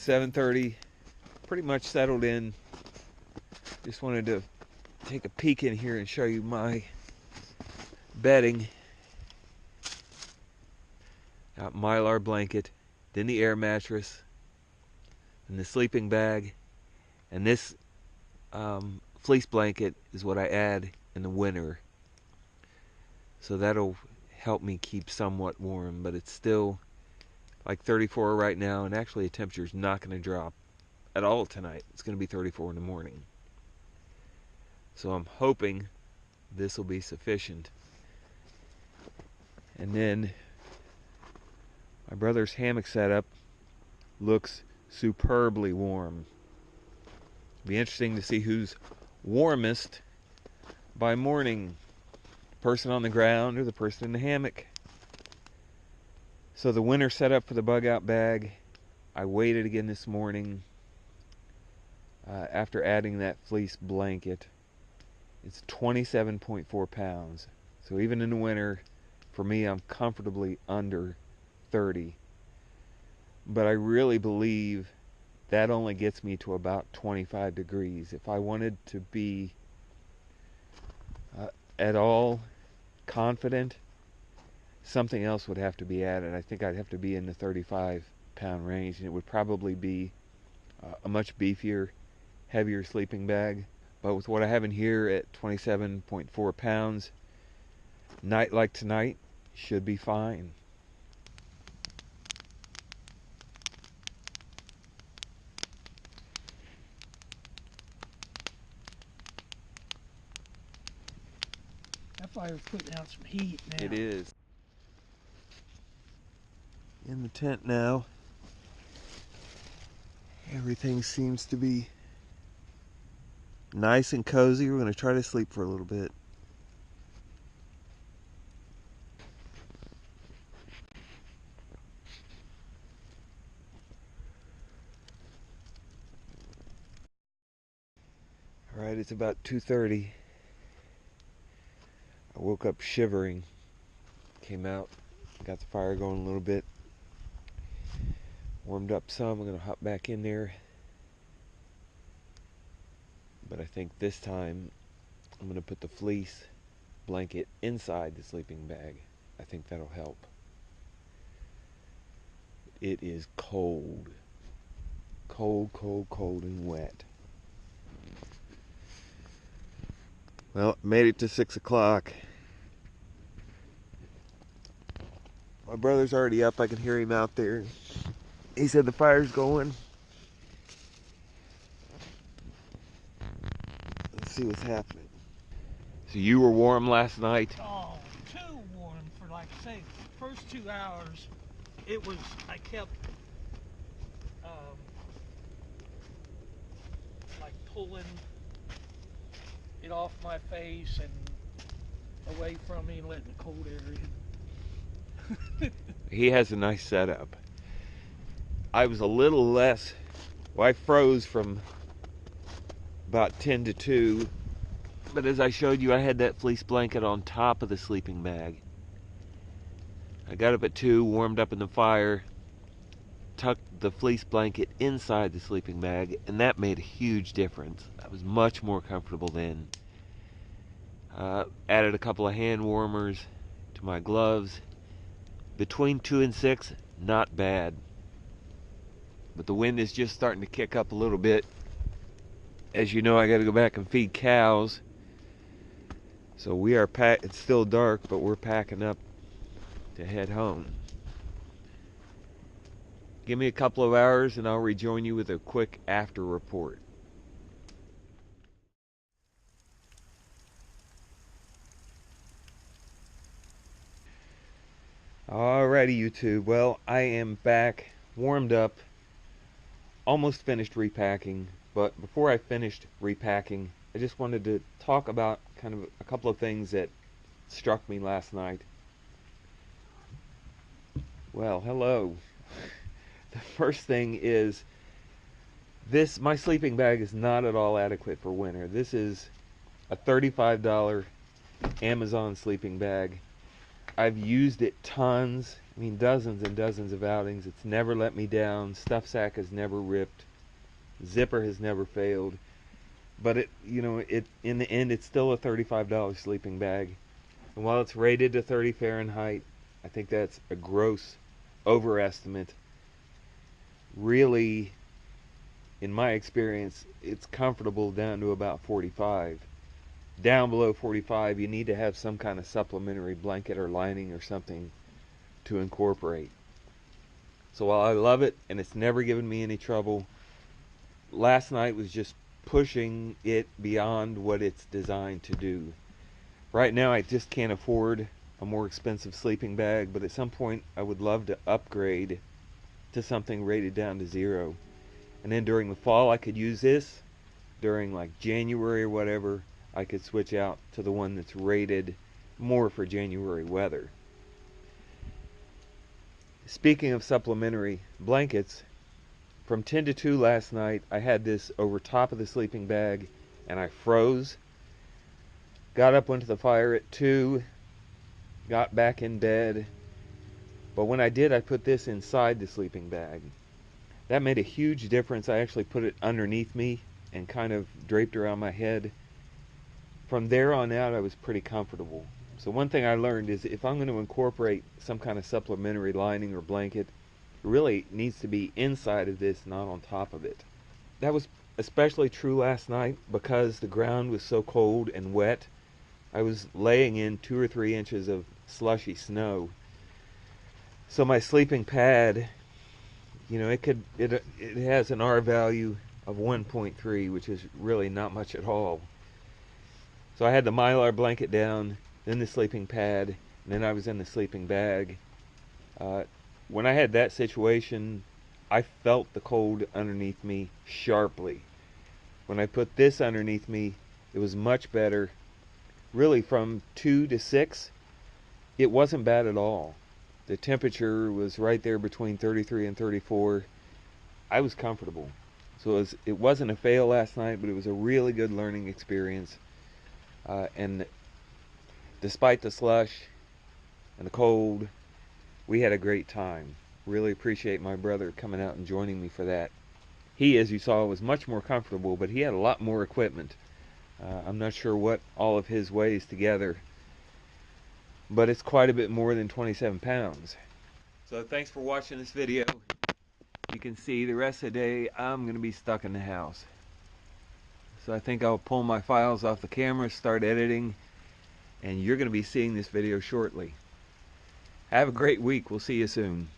7:30, pretty much settled in. Just wanted to take a peek in here and show you my bedding. Got Mylar blanket, then the air mattress, and the sleeping bag, and this fleece blanket is what I add in the winter. So that'll help me keep somewhat warm, but it's still like 34 right now, and actually the temperature's not going to drop at all tonight. It's going to be 34 in the morning. So I'm hoping this will be sufficient. And then my brother's hammock setup looks superbly warm. Be interesting to see who's warmest by morning, the person on the ground or the person in the hammock. So the winter setup for the bug out bag, I weighed it again this morning after adding that fleece blanket. It's 27.4 pounds. So even in the winter, for me, I'm comfortably under 30. But I really believe that only gets me to about 25 degrees. If I wanted to be at all confident, something else would have to be added. I think I'd have to be in the 35-pound range, and it would probably be a much beefier, heavier sleeping bag. But with what I have in here at 27.4 pounds, night like tonight should be fine. That fire's putting out some heat now. It is. In the tent now. Everything seems to be nice and cozy. We're going to try to sleep for a little bit. Alright, it's about 2:30. I woke up shivering. Came out, got the fire going a little bit. Warmed up some. I'm going to hop back in there. But I think this time I'm going to put the fleece blanket inside the sleeping bag. I think that'll help. It is cold. Cold, cold, cold and wet. Well, made it to 6 o'clock. My brother's already up. I can hear him out there. He said the fire's going. Let's see what's happening. So you were warm last night? Oh, too warm for, like I say, the first 2 hours. It was, I kept like pulling it off my face and away from me and letting the cold air in. He has a nice setup. I was a little less, well, I froze from about 10 to 2, but as I showed you, I had that fleece blanket on top of the sleeping bag. I got up at 2, warmed up in the fire, tucked the fleece blanket inside the sleeping bag, and that made a huge difference. I was much more comfortable then. Added a couple of hand warmers to my gloves. Between 2 and 6, not bad. But the wind is just starting to kick up a little bit. As you know, I got to go back and feed cows. So we are it's still dark, but we're packing up to head home. Give me a couple of hours and I'll rejoin you with a quick after report. Alrighty, YouTube. Well, I am back, warmed up, almost finished repacking. But before I finished repacking, I just wanted to talk about kind of a couple of things that struck me last night. Well, hello. The first thing is my sleeping bag is not at all adequate for winter. This is a $35 Amazon sleeping bag. I've used it tons. I mean, dozens and dozens of outings. It's never let me down. Stuff sack has never ripped. Zipper has never failed. But it in the end, it's still a $35 sleeping bag. And while it's rated to 30 Fahrenheit, I think that's a gross overestimate. Really, in my experience, it's comfortable down to about 45. Down below 45, you need to have some kind of supplementary blanket or lining or something to incorporate. So while I love it and it's never given me any trouble, last night was just pushing it beyond what it's designed to do. Right now I just can't afford a more expensive sleeping bag, but at some point I would love to upgrade to something rated down to 0. And then during the fall I could use this. During like January or whatever, I could switch out to the one that's rated more for January weather. Speaking of supplementary blankets, from 10 to 2 last night, I had this over top of the sleeping bag and I froze. Got up, went to the fire at 2, got back in bed. But when I did, I put this inside the sleeping bag. That made a huge difference. I actually put it underneath me and kind of draped around my head. From there on out, I was pretty comfortable. So one thing I learned is if I'm going to incorporate some kind of supplementary lining or blanket, it really needs to be inside of this, not on top of it. That was especially true last night because the ground was so cold and wet. I was laying in 2 or 3 inches of slushy snow. So my sleeping pad, it has an R value of 1.3, which is really not much at all. So I had the Mylar blanket down, then the sleeping pad, and then I was in the sleeping bag. When I had that situation, I felt the cold underneath me sharply. When I put this underneath me, it was much better. Really, from 2 to 6, it wasn't bad at all. The temperature was right there between 33 and 34. I was comfortable. So it wasn't a fail last night, but it was a really good learning experience. And despite the slush and the cold, we had a great time. Really appreciate my brother coming out and joining me for that. He, as you saw, was much more comfortable, but he had a lot more equipment. I'm not sure what all of his weighs together, but it's quite a bit more than 27 pounds. So thanks for watching this video. You can see the rest of the day I'm going to be stuck in the house. So I think I'll pull my files off the camera, start editing, and you're going to be seeing this video shortly. Have a great week. We'll see you soon.